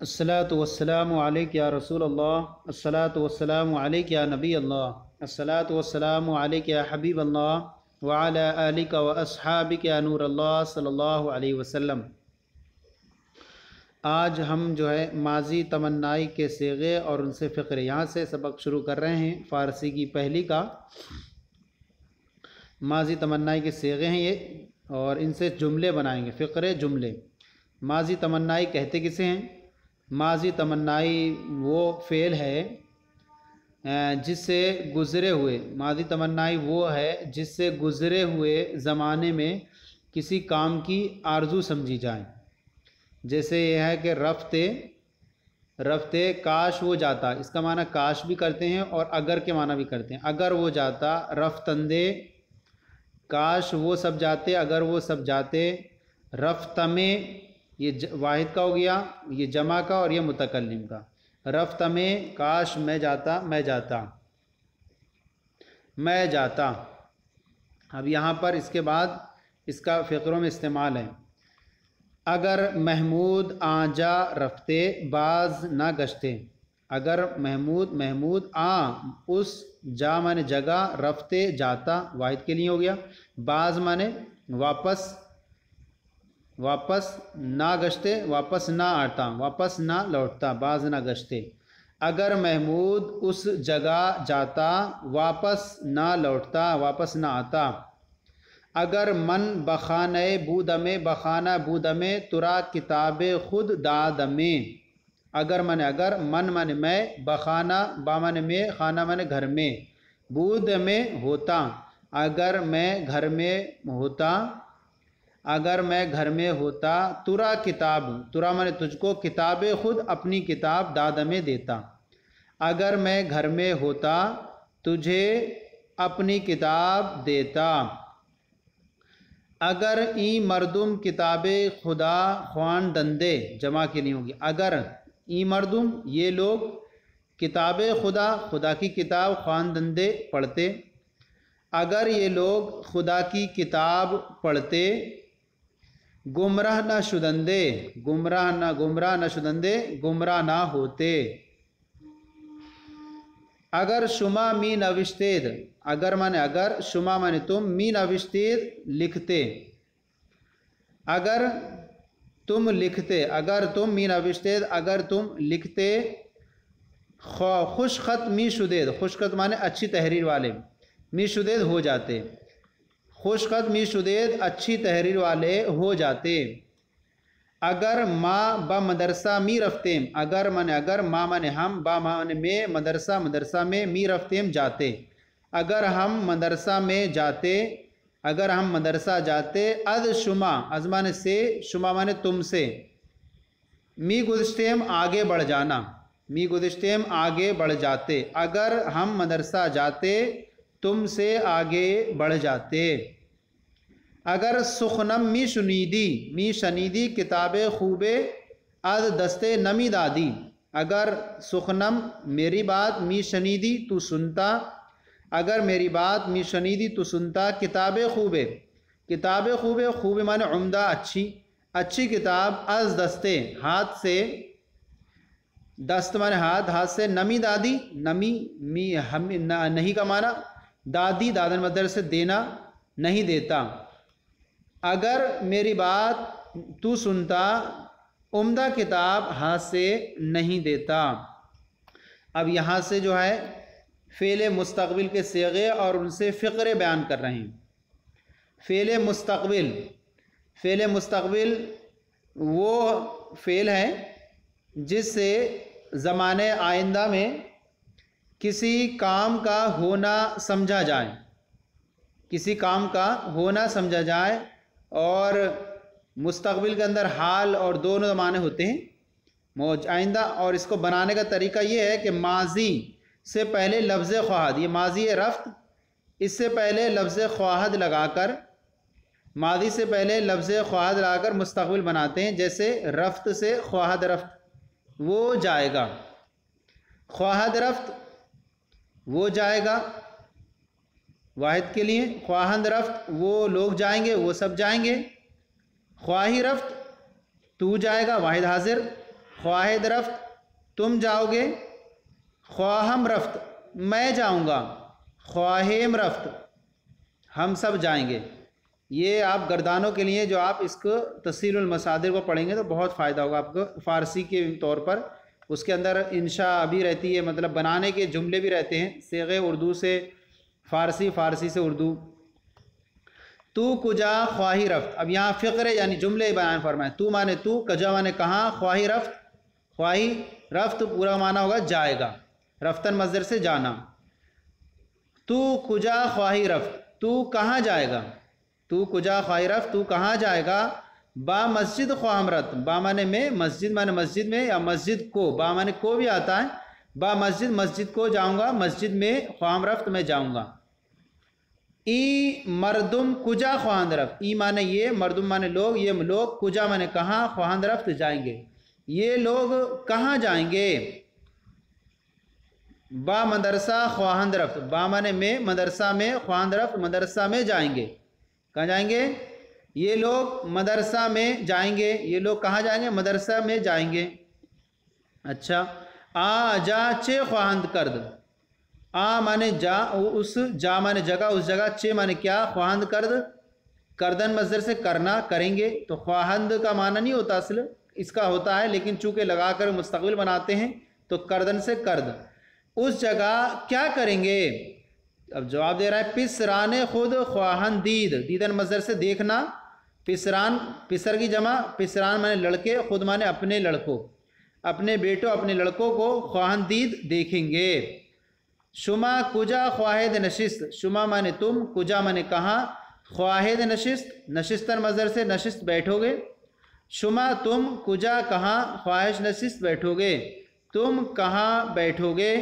अस्सलातु वस्सलामु अलैका या रसूल अल्लाह, अस्सलातु वस्सलामु अलैका या नबी अल्लाह, अस्सलातु वस्सलामु अलैका या हबीब अल्लाह व अला आलिका व अस्हाबिका या नूर अल्लाह सल्लल्लाहु अलैहि वसल्लम। आज हम माजी तमन्नाई के सीगे और उनसे फ़िक्र यहाँ से सबक शुरू कर रहे हैं। फ़ारसी की पहली का माजी तमन्नाई के सीगे हैं ये, और इनसे जुमले बनाएंगे, फ़िक्र जुमले। माजी तमन्नाई कहते किसे हैं? माजी तमन्नाई वो फ़ेल है जिससे गुज़रे हुए, माजी तमन्नाई वो है जिससे गुज़रे हुए ज़माने में किसी काम की आरज़ू समझी जाए। जैसे यह है कि रफ्ते रफ्ते काश वो जाता, इसका माना काश भी करते हैं और अगर के माना भी करते हैं। अगर वो जाता, रफ्तंदे, काश वो सब जाते, अगर वो सब जाते। रफ्तमे ये वाहिद का हो गया, ये जमा का, और ये मुतकल्लिम का। रफ्तमे काश मैं जाता, मैं जाता, मैं जाता। अब यहाँ पर इसके बाद इसका फ़िक्रों में इस्तेमाल है। अगर महमूद आजा रफ्ते बाज ना गश्ते। अगर महमूद आ उस, जा माने जगह, रफ्ते जाता वाहिद के लिए हो गया, बाज माने वापस ना गश्ते वापस ना आता, वापस ना लौटता, बाज ना गश्ते। अगर महमूद उस जगह जाता, वापस ना लौटता, वापस ना आता। अगर मन बखाने बूदमे बखाना बूदमे तुरा किताबे खुद दादमे। अगर माने अगर, मन माने मैं, बखाना बा माने में, खाना माने घर में, बूद में होता। अगर मैं घर में होता, अगर मैं घर में होता। तुरा किताब, तुरा माने तुझको, किताबे खुद अपनी किताब, दाद में देता। अगर मैं घर में होता, तुझे अपनी किताब देता। अगर ई मर्दुम किताबे खुदा ख्वान दंदे, जमा के नहीं होगी। अगर ई मर्दुम ये लोग, किताबे खुदा खुदा की किताब, ख्वान दंदे पढ़ते। अगर ये लोग खुदा की किताब पढ़ते। गुमराह ना शुदंदे, गुमराह ना शुदंदे, गुमराह ना होते। अगर शुमा मी नविश्तेद, अगर माने अगर, शुमा माने तुम, मी नविश्तेद लिखते। अगर तुम लिखते, अगर तुम, मी नविश्तेद अगर तुम लिखते। खुश खत मी शुदेद, खुश खत माने अच्छी तहरीर वाले, मी शुदेद हो जाते। खुश खत मी शुदेद अच्छी तहरीर वाले हो जाते। अगर माँ ब मदरसा मी रफ्तेम, अगर माने अगर, माँ माने हम, बा माने में, मदरसा मदरसा में, मी रफ्तेम जाते। अगर हम मदरसा में जाते, अगर हम मदरसा जाते। अद शुमा, अज माने से, शुमा माने तुमसे। मी गुज़िश्तेम आगे बढ़ जाना, मी गुज़िश्तेम आगे बढ़ जाते। अगर हम मदरसा जाते, तुमसे आगे बढ़ जाते। अगर सुखनम मी शुनीदी, मी शनीदी किताबे खूबे, अद दस्ते नमी दादी। अगर सुखनम मेरी बात, मी शनीदी तू सुनता। अगर मेरी बात, मी शनीदी तू सुनता। किताबे खूबे, किताबे खूबे, खूबे माने उम्दा, अच्छी, अच्छी किताब। अज दस्ते हाथ से, दस्त माने हाथ, हाथ से। नमी दादी, नमी मी हम नहीं का माना, दादी दादन मदर से देना, नहीं देता। अगर मेरी बात तू सुनता, उम्दा किताब हाथ से नहीं देता। अब यहाँ से फ़ेल मुस्तक़बिल के सीगे और उनसे फ़िक्र बयान कर रहे हैं। फ़ेल मुस्तक़बिल, फ़ेल मुस्तक़बिल वो फ़ेल है जिससे ज़माने आइंदा में किसी काम का होना समझा जाए, किसी काम का होना समझा जाए। और मुस्तक़बिल के अंदर हाल और दोनों ज़माने होते हैं, आइंदा। और इसको बनाने का तरीका ये है कि माजी से पहले लफ्ज़ ख्वाहद, ये माजी रफ्त, इससे पहले लफ्ज़ ख्वाहद लगाकर, माजी से पहले लफ्ज़ ख्वाहद लगाकर मुस्तक़बिल बनाते हैं। जैसे रफ्त से ख्वाहद रफ्त, वो जाएगा। ख्वाहद रफ्त वो जाएगा वाहिद के लिए। ख्वाहंद रफ्त वो लोग जाएंगे, वो सब जाएंगे। ख्वाही रफ्त तू जाएगा, वाहिद हाजिर। ख्वाहिद रफ्त तुम जाओगे, ख्वाहम रफ्त मैं जाऊँगा, ख्वाहिम रफ्त हम सब जाएंगे। ये आप गर्दानों के लिए जो आप इसको तस्सीलुल मसादिर को पढ़ेंगे तो बहुत फ़ायदा होगा आपको फ़ारसी के तौर पर। उसके अंदर इंशा भी रहती है, मतलब बनाने के जुमले भी रहते हैं, सेगे उर्दू से फ़ारसी, फ़ारसी से उर्दू। तू कुजा ख्वाही रफ्त, अब यहाँ फ़िक्र यानी जुमले बयान फरमाए। तू माने तू, कजा माने कहाँ, ख्वाही रफ्त, ख्वाही रफ्त पूरा माना होगा जाएगा, रफ्तन मज़दर से जाना। तू कुजा ख्वाही रफ्त तू कहाँ जाएगा, तू कुजा ख्वाही रफ्त तू कहाँ जाएगा। बा मस्जिद ख्वामरत, बा माने में, मस्जिद माने मस्जिद में या मस्जिद को, बा माने को भी आता है। बा मस्जिद मस्जिद को जाऊँगा, मस्जिद में ख्वाम रफ्त मैं जाऊँगा। ई मरदुम कुजा ख्वाहंद रफ्त, ई माने ये, मरदुम माने लोग, ये लोग, कुजा माने कहाँ, ख्वाहंद रफ्त जाएंगे, ये लोग कहाँ जाएंगे। बा मदरसा ख्वाहंद रफ्त, बा माने में, मदरसा में, ख्वाहंद रफ्त मदरसा में जाएंगे। कहाँ जाएंगे, ये लोग मदरसा में जाएंगे, ये लोग कहाँ जाएंगे, मदरसा में जाएंगे। अच्छा, आ जा चे ख्वाहंद कर्द, आ माने जा, उस, जा माने जगह, उस जगह, चे माने क्या, ख्वाहंद कर्द करदन मज़दर से करना, करेंगे। तो ख्वाहंद का माना नहीं होता असल, इसका होता है, लेकिन चूँकि लगाकर मुस्तक़बिल बनाते हैं तो करदन से कर्द, उस जगह क्या करेंगे। अब जवाब दे रहा है पिसरान खुद ख्वाहन दीद, दीदन मज़दर से देखना, पिसरान पिसर की जमा, पिसरान माने लड़के, खुद माने अपने लड़कों, अपने बेटों अपने लड़कों को ख्वाहन दीद देखेंगे। शुमा कुजा ख्वाहिद नशिस्त, शुमा माने तुम, कुजा माने कहाँ, ख्वाहिद नशिस्त, नशिस्तन मज़दर से नशिस्त बैठोगे। शुमा तुम, कुजा कहाँ, ख्वाहिश नशिस्त बैठोगे, तुम कहाँ बैठोगे।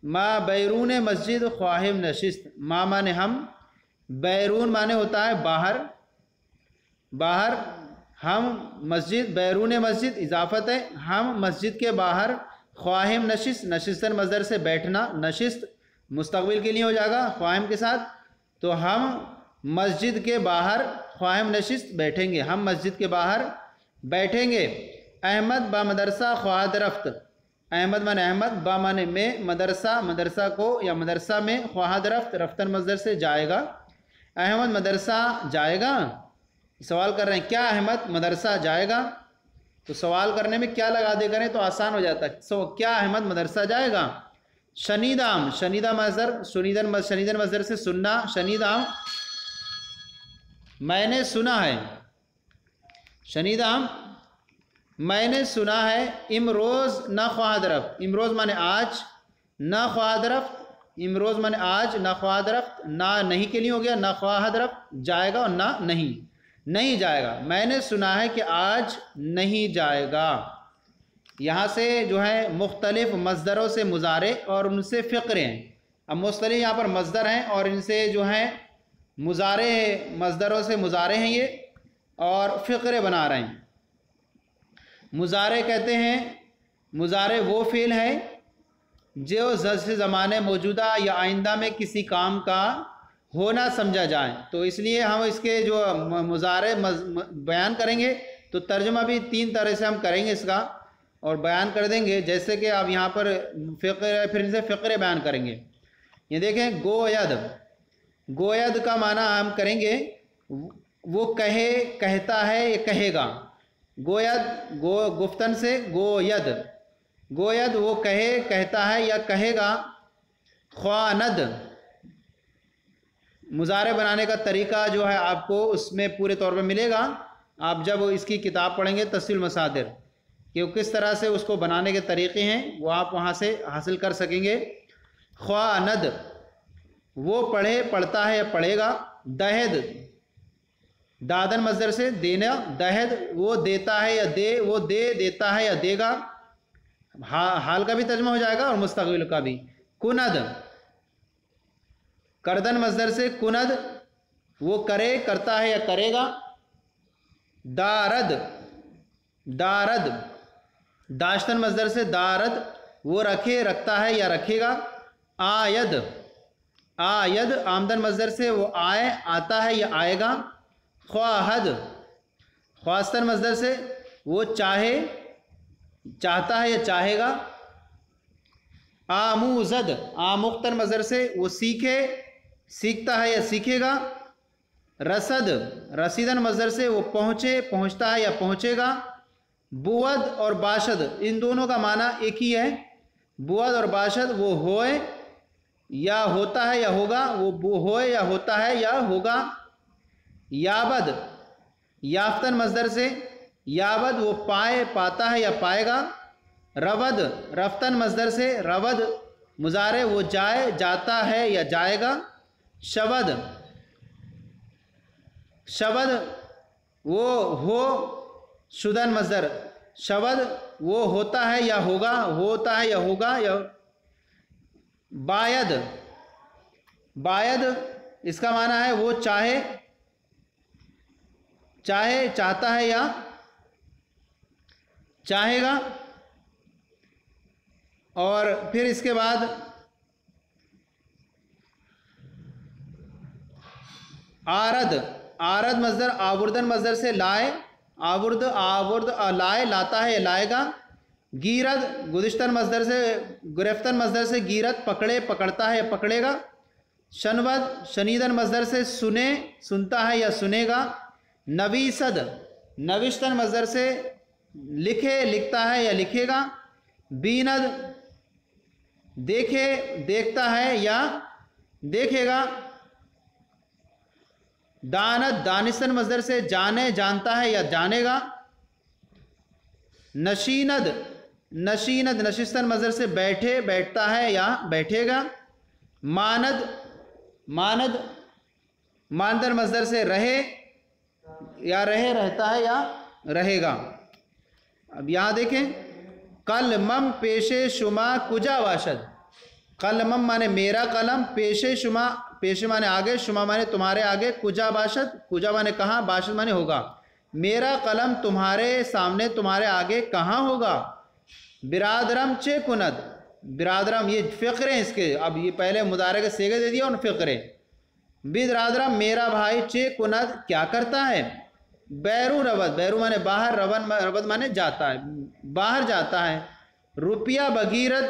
माँ बैरून मस्जिद ख्वाहिम नशिस्त, माँ माने हम, बैरून माने होता है बाहर, बाहर, हम मस्जिद, बैरून मस्जिद इजाफत है, हम मस्जिद के बाहर, ख्वाहिम नशिस्त, नशिस्तन मज़दर से बैठना, नशिस्त मुस्तक़बिल के लिए हो जाएगा ख्वाहिम के साथ, तो हम मस्जिद के बाहर ख्वाहिम नशिस्त बैठेंगे, हम मस्जिद के बाहर बैठेंगे। अहमद बा मदरसा ख्वाहद रफ्त, अहमद माने अहमद, बा माने में, मदरसा मदरसा को या मदरसा में, ख्वाहद रफ्त रफ्तन मज़दर से जाएगा। अहमद मदरसा जाएगा, सवाल कर रहे हैं क्या अहमद मदरसा जाएगा, तो सवाल करने में क्या लगा दे करें तो आसान हो जाता है। सो क्या अहमद मदरसा जाएगा। शनीदाम, शनीदा मज़दर, शनीदन शनीदन मज़दर से सुनना, शनीदाम मैंने सुना है, शनीदाम मैंने सुना है। इमरोज़ न ख्वाहद रफ्त, इमरोज़ माने आज, न ख्वाहद रफ्त, इमरोज़ माने आज, न ख्वाहद रफ्त, ना नहीं के लिए हो गया, न ख्वाहद रफ्त जाएगा और ना नहीं, नहीं जाएगा। मैंने सुना है कि आज नहीं जाएगा। यहाँ से जो है मुख्तलिफ मज़दरों से मुज़ारे और उनसे फ़िक्रे हैं। अब मुख्तलिफ यहाँ पर मज़दर हैं और इनसे जो हैं मुज़ारे, मज़दरों से मुज़ारे हैं ये, और फ़िक्रे बना रहे हैं। मुज़ारे कहते हैं, मुज़ारे वो फ़ेल है जो ज़र्फ़ ज़माने मौजूदा या आइंदा में किसी काम का होना समझा जाए। तो इसलिए हम इसके जो मुज़ारे बयान करेंगे तो तर्जुमा भी तीन तरह से हम करेंगे इसका और बयान कर देंगे। जैसे कि आप यहाँ पर फ़िक्र, फिर इनसे फ़िक्रे बयान करेंगे। ये देखें गोयद, गोयद का माना हम करेंगे वो कहे, कहता है, ये कहेगा। गोयद गो गुफ्तन से गोयद, गोयद वो कहे, कहता है या कहेगा। ख्वानद, मुज़ारे बनाने का तरीका जो है आपको उसमें पूरे तौर पर मिलेगा। आप जब इसकी किताब पढ़ेंगे तस्सील मसादिर, कि किस तरह से उसको बनाने के तरीक़े हैं वो आप वहाँ से हासिल कर सकेंगे। ख्वानद वो पढ़े, पढ़ता है या पढ़ेगा। दहद, दादन मज़दर से देना, दहद वो देता है या दे, वो दे, देता है या देगा। हाल का भी तर्जुमा हो जाएगा और मुस्तक़बिल का भी। कुनद, करदन मज़दर से कुनद वो करे, करता है या करेगा। दारद, दारद दाश्तन मज़दर से दारद वो रखे, रखता है या रखेगा। आयद, आयद आमदन मज़दर से वो आए, आता है या आएगा। ख्वाहद, ख्वास्तन मज़दर से वो चाहे, चाहता है या चाहेगा। आमूज़द, आमुख्तन मज़दर से वो सीखे, सीखता है या सीखेगा। रसद, रसीदन मज़दर से वो पहुँचे, पहुँचता है या पहुँचेगा। बुअद और बाशद, इन दोनों का माना एक ही है। बुअद और बाशद वो होए या होता है या होगा, वो होए या होता है या होगा। याबद, याफ्तन मज़दर से, याबद वो पाए, पाता है या पाएगा। रवद, रफ्तन मज़दर से, रवद मुजारे वो जाए, जाता है या जाएगा। शवद, शवद वो हो, शुदन मज़दर, शवद वो होता है या होगा, होता है या होगा। या बायद, बायद इसका माना है वो चाहे, चाहे चाहता है या चाहेगा। और फिर इसके बाद आरद, आरद मज़दर आवर्दन मज़दर से लाए, आवर्द आवर्द लाए, लाता है या लाएगा। गिरद गुदिश्तन मज़दर से, गिरफ्तन मज़दर से गिरद पकड़े, पकड़ता है या पकड़ेगा। शनवद शनीदन मज़दर से सुने, सुनता है या सुनेगा। नवीसद नविश्तन मज़दर से लिखे, लिखता है या लिखेगा। बीनद देखे, देखता है या देखेगा। दानद दानिस्तन मज़दर से जाने, जानता है या जानेगा। नशीनद नशीनद नशिस्तन मज़दर से बैठे, बैठता है या बैठेगा। मानद मानद मानदर मज़दर से रहे या रहे, रहता है या रहेगा। अब यहाँ देखें, कलमम पेशे शुमा कुजा वाशद। कलमम माने मेरा कलम, पेशे शुमा, पेशे माने आगे, शुमा माने तुम्हारे आगे, कुजा बाशद, कुजा माने कहाँ, बाशद माने होगा। मेरा कलम तुम्हारे सामने, तुम्हारे आगे कहाँ होगा। बिरादरम चे कुनद, बिरादरम ये फ़िक्र हैं इसके। अब ये पहले मुदारे के सेगे दे दिया और फ़िक्र। बिरादरम मेरा भाई, चे कुनद क्या करता है। बैरू रवद, बैरू माने बाहर, रवन रवद माने जाता है, बाहर जाता है। रुपया भगीरथ,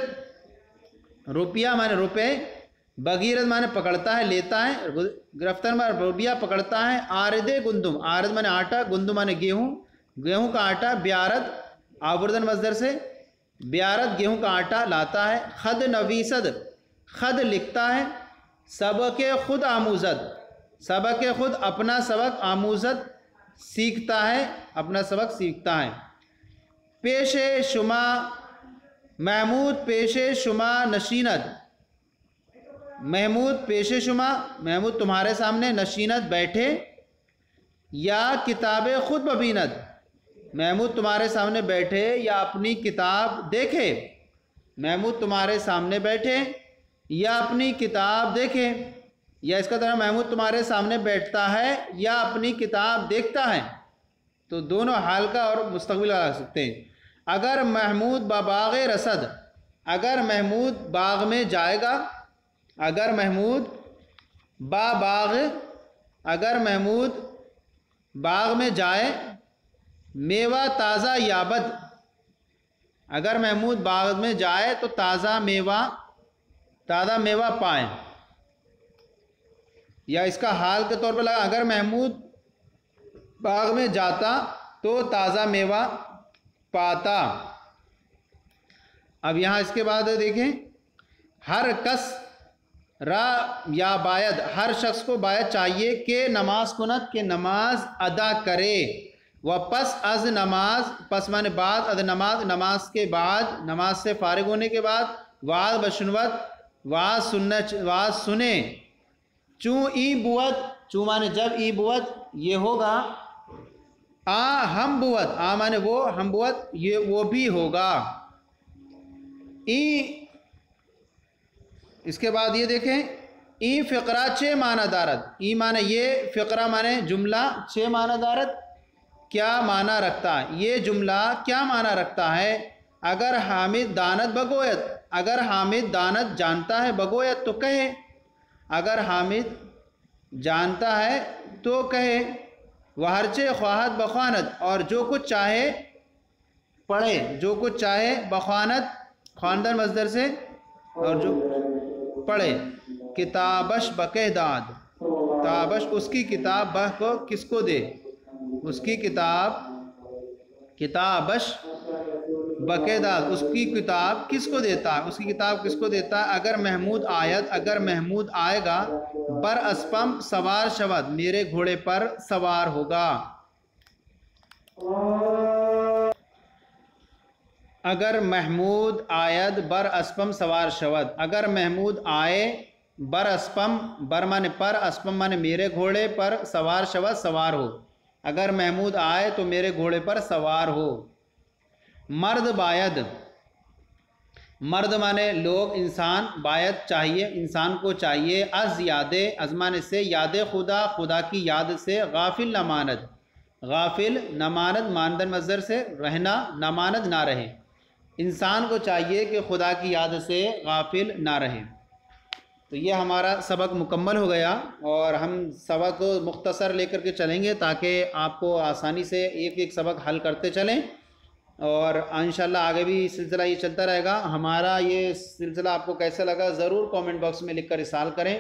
रुपया माने रुपए, भगीरथ माने पकड़ता है, लेता है। गिरफ्तार माने रुपया पकड़ता है। आरदे गुंदुम, आरद माने आटा, गुंदुम माने गेहूँ, गेहूँ का आटा। ब्यारद आवर्दन मज़दर से, ब्यारद गेहूँ का आटा लाता है। खद नवीसद, खद लिखता है। सबके खुद आमूज़द, सबके खुद अपना सबक, आमूज़द सीखता है, अपना सबक सीखता है। पेशे शुमा महमूद, पेशे शुमा नशीनद, महमूद पेशे शुमा, महमूद तुम्हारे सामने, नशीनत बैठे। या किताब खुद बबीनत, महमूद तुम्हारे सामने बैठे या अपनी किताब देखे। महमूद तुम्हारे सामने बैठे या अपनी किताब देखे। या इसका तरह महमूद तुम्हारे सामने बैठता है या अपनी किताब देखता है। तो दोनों हाल का और मुस्तकबिल लगा सकते हैं। अगर महमूद बाग रसद, अगर महमूद बाग में जाएगा, अगर महमूद बाग, अगर महमूद बाग में जाए। मेवा ताज़ा याबद, अगर महमूद बाग में जाए तो ताज़ा मेवा, ताज़ा मेवा पाए। या इसका हाल के तौर पर लगा, अगर महमूद बाग में जाता तो ताज़ा मेवा पाता। अब यहाँ इसके बाद देखें, हर कस रा या बायद, हर शख्स को बायद चाहिए कि नमाज कुनत, के नमाज अदा करे। व पस अज नमाज, पस माने बाद, अद नमाज नमाज के बाद, नमाज से फारिग होने के बाद। वाद बशनवत, वाज सुनना, वाज सुने। चू ई बुवत, चू माने जब, ई बुवत ये होगा। आ हम बुवत, आ माने वो, हम बुवत ये वो भी होगा। ई, इसके बाद ये देखें, ई फ़िक्रा छः माना दारत, ई माने ये, फ़िक्रा माने जुमला, छः माना दारत क्या माना रखता है। ये जुमला क्या माना रखता है। अगर हामिद दानत बगोयत, अगर हामिद दानत जानता है, बगोयत तो कहे, अगर हामिद जानता है तो कहे। वहरचे ख्वाहत बख्वानत, और जो कुछ चाहे पढ़े, जो कुछ चाहे, बखानत खानदान मजदर से, और जो पढ़े। किताबश बकेदाद, ताबश उसकी किताब, बह को किसको दे, उसकी किताब, किताबश बकेदाद उसकी किताब किसको देता है, उसकी किताब किसको देता है। अगर महमूद आयत, अगर महमूद आएगा, बर अस्पम सवार शवद मेरे घोड़े पर सवार होगा। अगर महमूद आयद बर अस्पम सवार शवद, अगर महमूद आए, बर अस्पम, बर माने पर, अस्पम माने मेरे घोड़े पर, सवार शवद सवार हो। अगर महमूद आए तो मेरे घोड़े पर सवार हो। मर्द बायद, मर्द माने लोग, इंसान, बायद चाहिए, इंसान को चाहिए। अज यादे, अजमाने से, याद खुदा, खुदा की याद से। गाफिल नमानद, गाफिल नमानद मानदन मज़दर से, रहना, नमानद ना रहे। इंसान को चाहिए कि खुदा की याद से गाफिल ना रहे। तो ये हमारा सबक मुकम्मल हो गया, और हम सबक को मुख्तसर लेकर के चलेंगे ताकि आपको आसानी से एक एक सबक हल करते चलें, और इंशाल्लाह आगे भी सिलसिला ये चलता रहेगा। हमारा ये सिलसिला आपको कैसा लगा ज़रूर कमेंट बॉक्स में लिखकर इरसाल करें।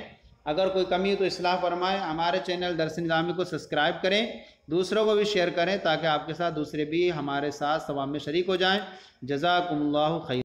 अगर कोई कमी हो तो इस्लाह फरमाएं। हमारे चैनल दर्स निज़ामी को सब्सक्राइब करें, दूसरों को भी शेयर करें ताकि आपके साथ दूसरे भी हमारे साथ सवाब में शरीक हो जाएं। जज़ाकुमुल्लाहु खैर।